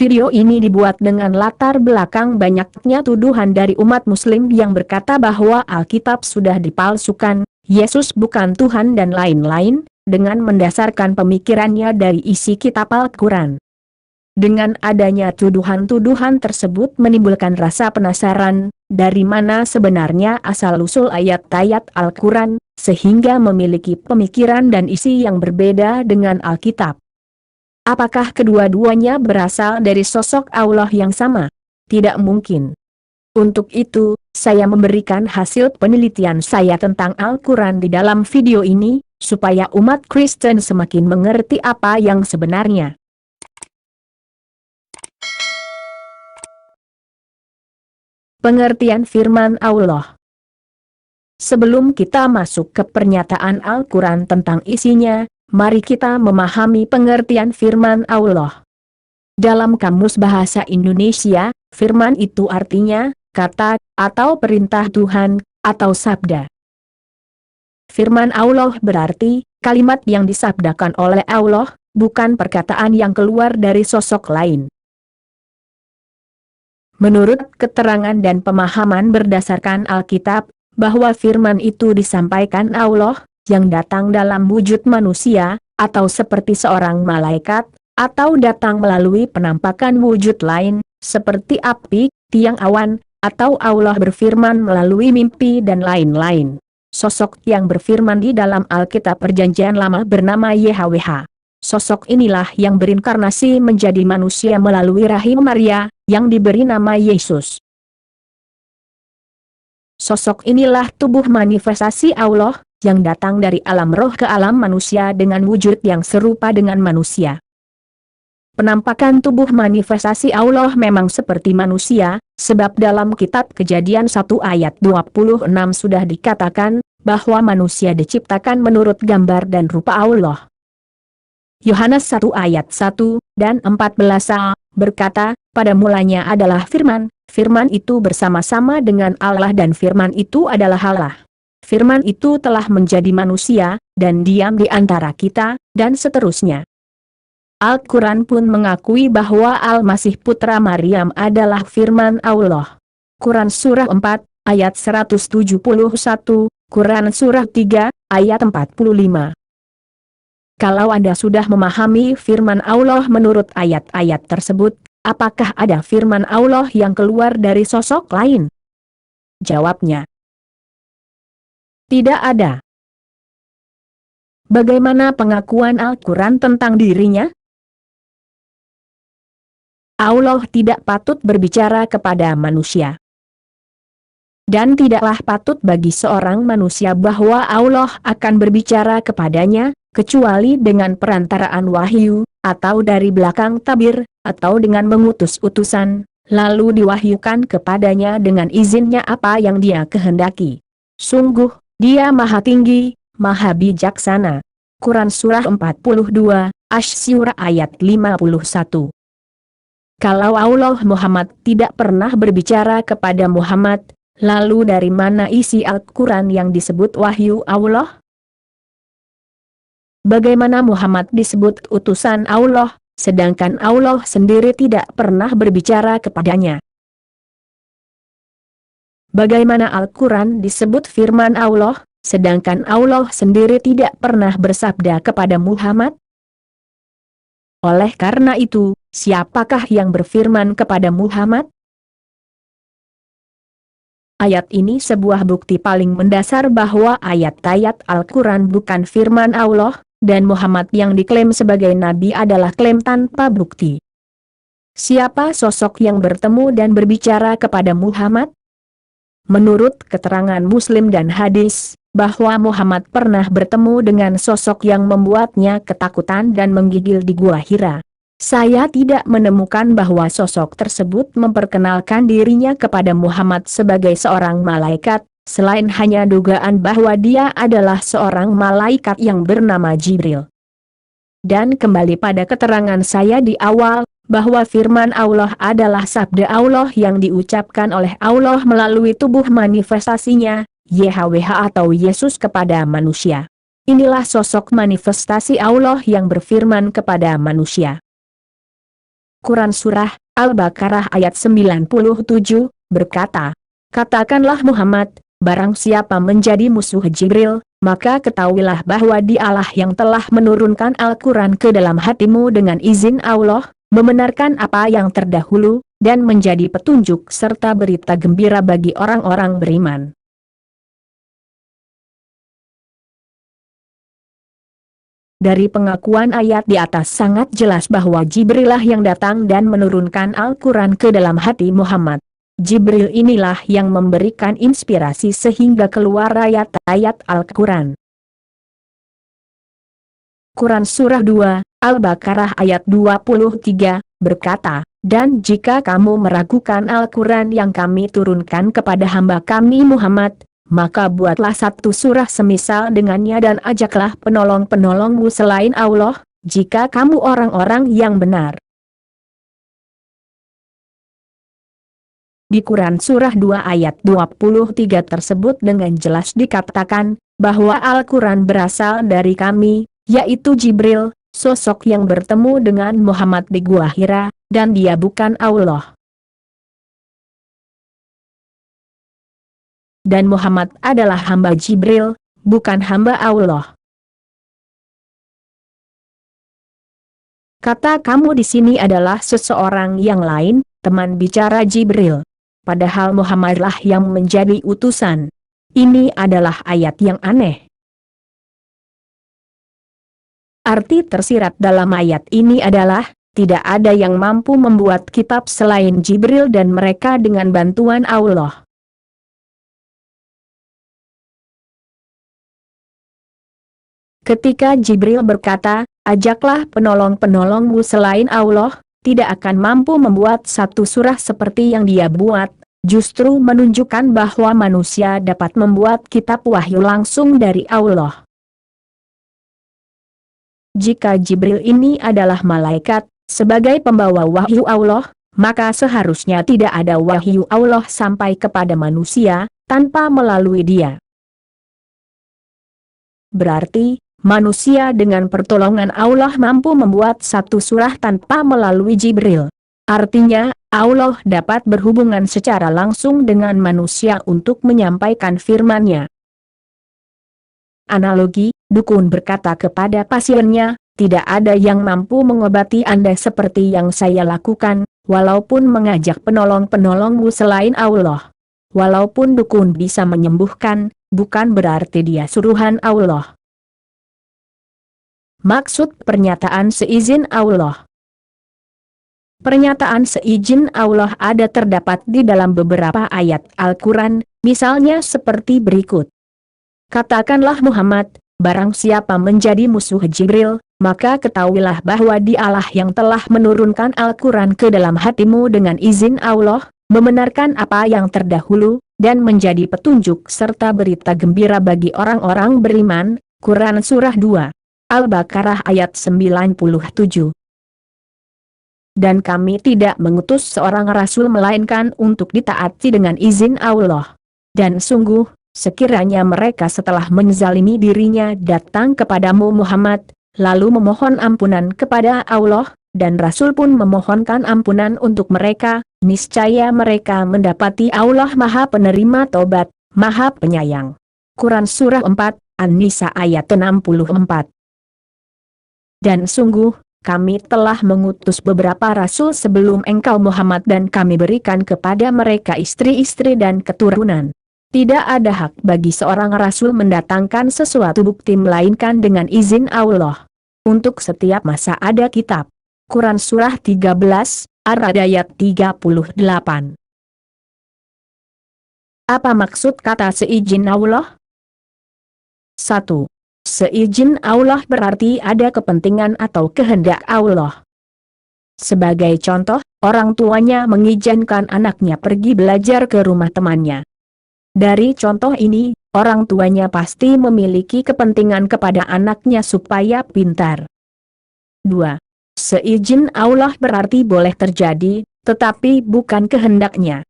Video ini dibuat dengan latar belakang banyaknya tuduhan dari umat muslim yang berkata bahwa Alkitab sudah dipalsukan, Yesus bukan Tuhan dan lain-lain, dengan mendasarkan pemikirannya dari isi kitab Al-Quran. Dengan adanya tuduhan-tuduhan tersebut menimbulkan rasa penasaran, dari mana sebenarnya asal-usul ayat-ayat Al-Quran, sehingga memiliki pemikiran dan isi yang berbeda dengan Alkitab. Apakah kedua-duanya berasal dari sosok Allah yang sama? Tidak mungkin. Untuk itu, saya memberikan hasil penelitian saya tentang Al-Quran di dalam video ini, supaya umat Kristen semakin mengerti apa yang sebenarnya. Pengertian firman Allah. Sebelum kita masuk ke pernyataan Al-Quran tentang isinya, mari kita memahami pengertian firman Allah. Dalam Kamus Bahasa Indonesia, firman itu artinya kata atau perintah Tuhan atau sabda. Firman Allah berarti kalimat yang disabdakan oleh Allah, bukan perkataan yang keluar dari sosok lain. Menurut keterangan dan pemahaman berdasarkan Alkitab, bahwa firman itu disampaikan Allah, yang datang dalam wujud manusia, atau seperti seorang malaikat, atau datang melalui penampakan wujud lain, seperti api, tiang awan, atau Allah berfirman melalui mimpi dan lain-lain. Sosok yang berfirman di dalam Alkitab Perjanjian Lama bernama YHWH. Sosok inilah yang berinkarnasi menjadi manusia melalui rahim Maria, yang diberi nama Yesus. Sosok inilah tubuh manifestasi Allah, yang datang dari alam roh ke alam manusia dengan wujud yang serupa dengan manusia. Penampakan tubuh manifestasi Allah memang seperti manusia, sebab dalam kitab Kejadian 1 ayat 26 sudah dikatakan, bahwa manusia diciptakan menurut gambar dan rupa Allah. Yohanes 1 ayat 1 dan 14a berkata, pada mulanya adalah firman, firman itu bersama-sama dengan Allah dan firman itu adalah Allah. Firman itu telah menjadi manusia, dan diam di antara kita, dan seterusnya. Al-Quran pun mengakui bahwa Al-Masih Putra Maryam adalah firman Allah. Quran Surah 4, ayat 171, Quran Surah 3, ayat 45. Kalau Anda sudah memahami firman Allah menurut ayat-ayat tersebut, apakah ada firman Allah yang keluar dari sosok lain? Jawabnya, tidak ada. Bagaimana pengakuan Al-Quran tentang dirinya? Allah tidak patut berbicara kepada manusia. Dan tidaklah patut bagi seorang manusia bahwa Allah akan berbicara kepadanya, kecuali dengan perantaraan wahyu, atau dari belakang tabir, atau dengan mengutus utusan, lalu diwahyukan kepadanya dengan izinnya apa yang dia kehendaki. Sungguh, Dia Maha Tinggi, Maha Bijaksana. Quran Surah 42, Asy-Syura ayat 51. Kalau Allah Muhammad tidak pernah berbicara kepada Muhammad, lalu dari mana isi Al-Quran yang disebut wahyu Allah? Bagaimana Muhammad disebut utusan Allah, sedangkan Allah sendiri tidak pernah berbicara kepadanya? Bagaimana Al-Quran disebut firman Allah, sedangkan Allah sendiri tidak pernah bersabda kepada Muhammad? Oleh karena itu, siapakah yang berfirman kepada Muhammad? Ayat ini sebuah bukti paling mendasar bahwa ayat-ayat Al-Quran bukan firman Allah, dan Muhammad yang diklaim sebagai nabi adalah klaim tanpa bukti. Siapa sosok yang bertemu dan berbicara kepada Muhammad? Menurut keterangan Muslim dan hadis, bahwa Muhammad pernah bertemu dengan sosok yang membuatnya ketakutan dan menggigil di Gua Hira. Saya tidak menemukan bahwa sosok tersebut memperkenalkan dirinya kepada Muhammad sebagai seorang malaikat, selain hanya dugaan bahwa dia adalah seorang malaikat yang bernama Jibril. Dan kembali pada keterangan saya di awal, bahwa firman Allah adalah sabda Allah yang diucapkan oleh Allah melalui tubuh manifestasinya, YHWH atau Yesus kepada manusia. Inilah sosok manifestasi Allah yang berfirman kepada manusia. Quran Surah Al-Baqarah ayat 97, berkata, "Katakanlah Muhammad, barang siapa menjadi musuh Jibril, maka ketahuilah bahwa dialah yang telah menurunkan Al-Quran ke dalam hatimu dengan izin Allah, membenarkan apa yang terdahulu, dan menjadi petunjuk serta berita gembira bagi orang-orang beriman." Dari pengakuan ayat di atas sangat jelas bahwa Jibrilah yang datang dan menurunkan Al-Quran ke dalam hati Muhammad. Jibril inilah yang memberikan inspirasi sehingga keluar ayat-ayat Al-Quran. Quran Surah 2, Al-Baqarah ayat 23, berkata, "Dan jika kamu meragukan Al-Quran yang kami turunkan kepada hamba kami Muhammad, maka buatlah satu surah semisal dengannya dan ajaklah penolong-penolongmu selain Allah, jika kamu orang-orang yang benar." Di Quran Surah 2 ayat 23 tersebut dengan jelas dikatakan, bahwa Al-Quran berasal dari kami, yaitu Jibril, sosok yang bertemu dengan Muhammad di Gua Hira, dan dia bukan Allah. Dan Muhammad adalah hamba Jibril, bukan hamba Allah. Kata kamu di sini adalah seseorang yang lain, teman bicara Jibril. Padahal Muhammadlah yang menjadi utusan. Ini adalah ayat yang aneh. Arti tersirat dalam ayat ini adalah, tidak ada yang mampu membuat kitab selain Jibril dan mereka dengan bantuan Allah. Ketika Jibril berkata, "Ajaklah penolong-penolongmu selain Allah," tidak akan mampu membuat satu surah seperti yang dia buat, justru menunjukkan bahwa manusia dapat membuat kitab wahyu langsung dari Allah. Jika Jibril ini adalah malaikat, sebagai pembawa wahyu Allah, maka seharusnya tidak ada wahyu Allah sampai kepada manusia, tanpa melalui dia. Berarti, manusia dengan pertolongan Allah mampu membuat satu surah tanpa melalui Jibril. Artinya, Allah dapat berhubungan secara langsung dengan manusia untuk menyampaikan firman-Nya. Analogi, dukun berkata kepada pasiennya, "Tidak ada yang mampu mengobati Anda seperti yang saya lakukan, walaupun mengajak penolong-penolongmu selain Allah." Walaupun dukun bisa menyembuhkan, bukan berarti dia suruhan Allah. Maksud pernyataan seizin Allah. Pernyataan seizin Allah ada terdapat di dalam beberapa ayat Al-Quran, misalnya seperti berikut. "Katakanlah Muhammad, barang siapa menjadi musuh Jibril, maka ketahuilah bahwa dialah yang telah menurunkan Al-Quran ke dalam hatimu dengan izin Allah, membenarkan apa yang terdahulu, dan menjadi petunjuk serta berita gembira bagi orang-orang beriman." Quran Surah 2, Al-Baqarah ayat 97. "Dan kami tidak mengutus seorang rasul melainkan untuk ditaati dengan izin Allah. Dan sungguh, sekiranya mereka setelah menzalimi dirinya datang kepadamu Muhammad, lalu memohon ampunan kepada Allah, dan Rasul pun memohonkan ampunan untuk mereka, niscaya mereka mendapati Allah Maha Penerima Tobat, Maha Penyayang." Quran Surah 4, An-Nisa ayat 64. "Dan sungguh, kami telah mengutus beberapa rasul sebelum engkau Muhammad dan kami berikan kepada mereka istri-istri dan keturunan. Tidak ada hak bagi seorang rasul mendatangkan sesuatu bukti melainkan dengan izin Allah. Untuk setiap masa ada kitab." Quran Surah 13, Ar-Ra'd ayat 38. Apa maksud kata seizin Allah? 1. Seizin Allah berarti ada kepentingan atau kehendak Allah. Sebagai contoh, orang tuanya mengizinkan anaknya pergi belajar ke rumah temannya. Dari contoh ini, orang tuanya pasti memiliki kepentingan kepada anaknya supaya pintar. 2. Seizin Allah berarti boleh terjadi, tetapi bukan kehendaknya.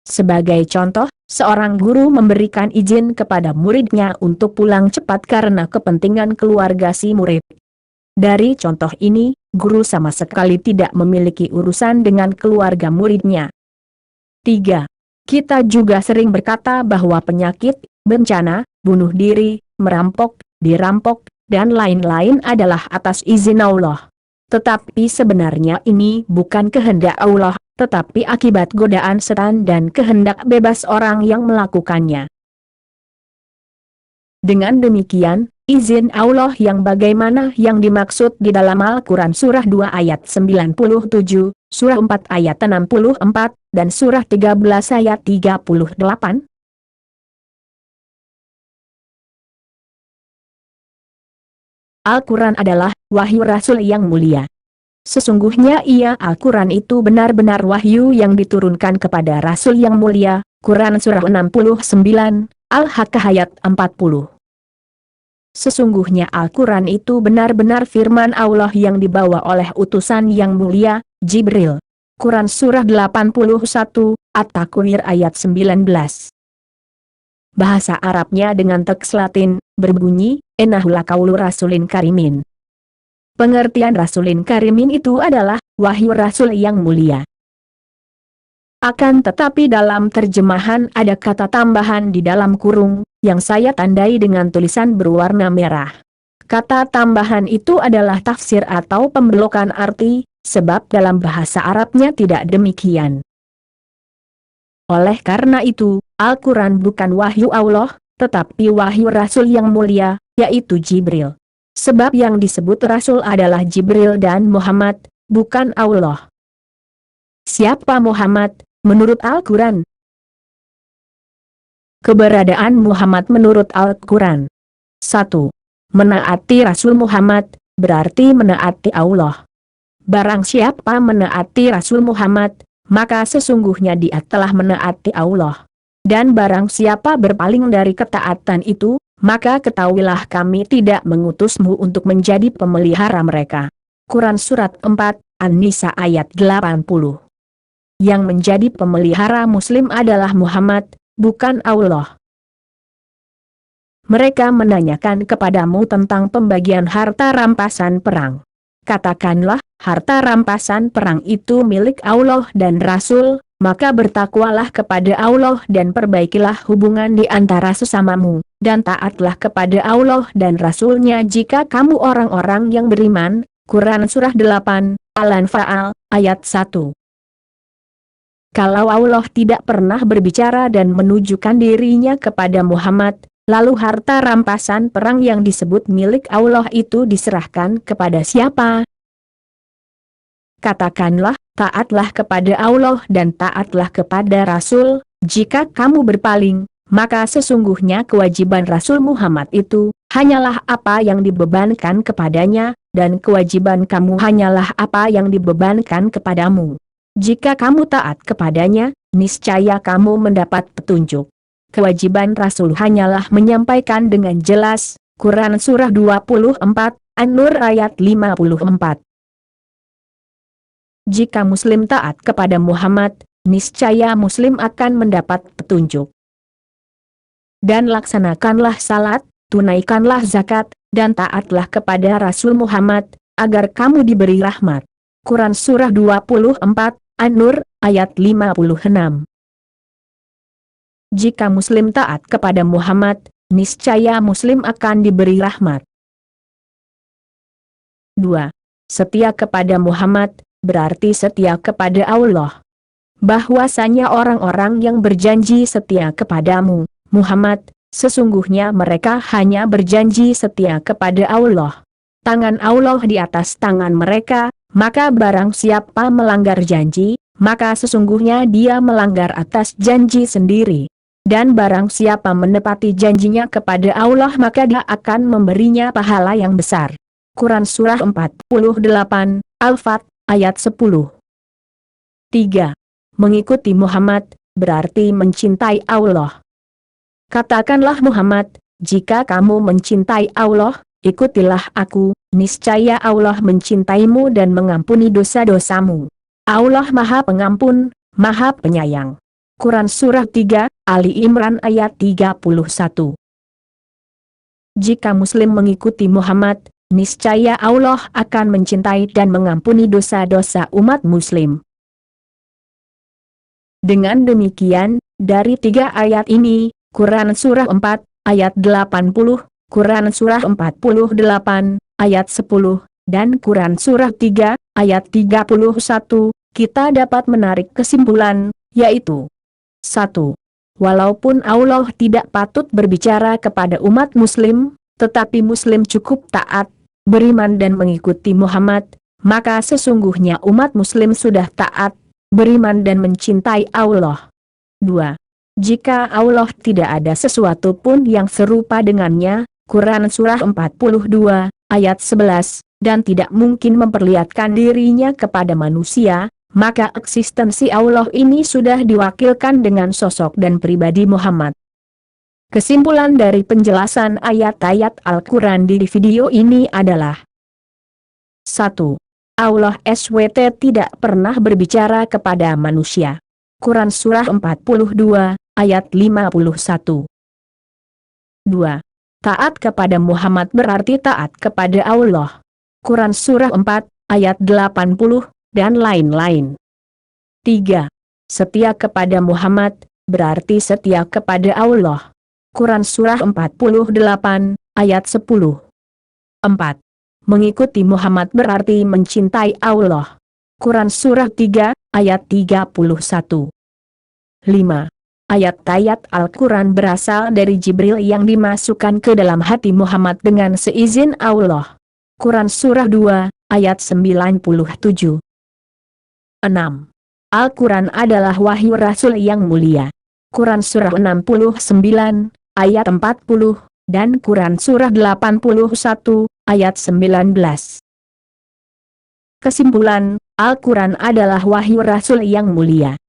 Sebagai contoh, seorang guru memberikan izin kepada muridnya untuk pulang cepat karena kepentingan keluarga si murid. Dari contoh ini, guru sama sekali tidak memiliki urusan dengan keluarga muridnya. 3. Kita juga sering berkata bahwa penyakit, bencana, bunuh diri, merampok, dirampok, dan lain-lain adalah atas izin Allah. Tetapi sebenarnya ini bukan kehendak Allah, tetapi akibat godaan setan dan kehendak bebas orang yang melakukannya. Dengan demikian, izin Allah yang bagaimana yang dimaksud di dalam Al-Quran Surah 2 ayat 97, Surah 4 ayat 64, dan Surah 13 ayat 38? Al-Quran adalah wahyu Rasul yang mulia. Sesungguhnya Al-Quran itu benar-benar wahyu yang diturunkan kepada Rasul yang mulia. Quran Surah 69, Al-Haqqah ayat 40. Sesungguhnya Al-Quran itu benar-benar firman Allah yang dibawa oleh utusan yang mulia, Jibril. Quran Surah 81, At-Takwir ayat 19. Bahasa Arabnya dengan teks Latin, berbunyi, Innahu laqaulu rasulin karimin. Pengertian Rasulin Karimin itu adalah, wahyu Rasul yang mulia. Akan tetapi dalam terjemahan ada kata tambahan di dalam kurung, yang saya tandai dengan tulisan berwarna merah. Kata tambahan itu adalah tafsir atau pembelokan arti, sebab dalam bahasa Arabnya tidak demikian. Oleh karena itu, Al-Quran bukan wahyu Allah, tetapi wahyu Rasul yang mulia, yaitu Jibril. Sebab yang disebut Rasul adalah Jibril dan Muhammad, bukan Allah. Siapa Muhammad, menurut Al-Quran? Keberadaan Muhammad menurut Al-Quran. 1. Menaati Rasul Muhammad, berarti menaati Allah. Barang siapa menaati Rasul Muhammad, maka sesungguhnya dia telah menaati Allah. Dan barang siapa berpaling dari ketaatan itu, maka ketahuilah kami tidak mengutusmu untuk menjadi pemelihara mereka. Quran Surat 4, An-Nisa ayat 80. Yang menjadi pemelihara Muslim adalah Muhammad, bukan Allah. Mereka menanyakan kepadamu tentang pembagian harta rampasan perang. Katakanlah, harta rampasan perang itu milik Allah dan Rasul, maka bertakwalah kepada Allah dan perbaikilah hubungan di antara sesamamu, dan taatlah kepada Allah dan Rasul-Nya jika kamu orang-orang yang beriman. Quran Surah 8, Al-Anfal, ayat 1. Kalau Allah tidak pernah berbicara dan menunjukkan dirinya kepada Muhammad, lalu harta rampasan perang yang disebut milik Allah itu diserahkan kepada siapa? Katakanlah, taatlah kepada Allah dan taatlah kepada Rasul. Jika kamu berpaling, maka sesungguhnya kewajiban Rasul Muhammad itu hanyalah apa yang dibebankan kepadanya, dan kewajiban kamu hanyalah apa yang dibebankan kepadamu. Jika kamu taat kepadanya, niscaya kamu mendapat petunjuk. Kewajiban Rasul hanyalah menyampaikan dengan jelas. Quran Surah 24, An-Nur ayat 54. Jika Muslim taat kepada Muhammad, niscaya Muslim akan mendapat petunjuk. Dan laksanakanlah salat, tunaikanlah zakat, dan taatlah kepada Rasul Muhammad, agar kamu diberi rahmat. Quran Surah 24, An-Nur, ayat 56. Jika Muslim taat kepada Muhammad, niscaya Muslim akan diberi rahmat. 2. Setia kepada Muhammad, berarti setia kepada Allah. Bahwasanya orang-orang yang berjanji setia kepadamu, Muhammad, sesungguhnya mereka hanya berjanji setia kepada Allah. Tangan Allah di atas tangan mereka, maka barang siapa melanggar janji, maka sesungguhnya dia melanggar atas janji sendiri. Dan barang siapa menepati janjinya kepada Allah maka dia akan memberinya pahala yang besar. Quran Surah 48, Al-Fat, ayat 10. 3. Mengikuti Muhammad, berarti mencintai Allah. Katakanlah Muhammad, jika kamu mencintai Allah, ikutilah aku, niscaya Allah mencintaimu dan mengampuni dosa-dosamu. Allah Maha Pengampun, Maha Penyayang. Quran Surah 3, Ali Imran ayat 31. Jika Muslim mengikuti Muhammad, niscaya Allah akan mencintai dan mengampuni dosa-dosa umat muslim. Dengan demikian, dari 3 ayat ini, Quran Surah 4, ayat 80, Quran Surah 48, ayat 10, dan Quran Surah 3, ayat 31, kita dapat menarik kesimpulan, yaitu 1. Walaupun Allah tidak patut berbicara kepada umat muslim, tetapi muslim cukup taat, beriman dan mengikuti Muhammad, maka sesungguhnya umat muslim sudah taat, beriman dan mencintai Allah. 2. Jika Allah tidak ada sesuatu pun yang serupa dengannya, Quran Surah 42, ayat 11, dan tidak mungkin memperlihatkan dirinya kepada manusia, maka eksistensi Allah ini sudah diwakilkan dengan sosok dan pribadi Muhammad. Kesimpulan dari penjelasan ayat-ayat Al-Quran di video ini adalah 1. Allah SWT tidak pernah berbicara kepada manusia. Quran Surah 42, ayat 51. 2. Taat kepada Muhammad berarti taat kepada Allah. Quran Surah 4, ayat 80, dan lain-lain. 3. Setia kepada Muhammad berarti setia kepada Allah. Quran Surah 48, ayat 10. 4. Mengikuti Muhammad berarti mencintai Allah. Quran Surah 3, ayat 31. 5. Ayat-ayat Al-Quran berasal dari Jibril yang dimasukkan ke dalam hati Muhammad dengan seizin Allah. Quran Surah 2, ayat 97. 6. Al-Quran adalah wahyu Rasul yang mulia. Quran Surah 69, ayat 40, dan Quran Surah 81, ayat 19. Kesimpulan, Al-Quran adalah wahyu Rasul yang mulia.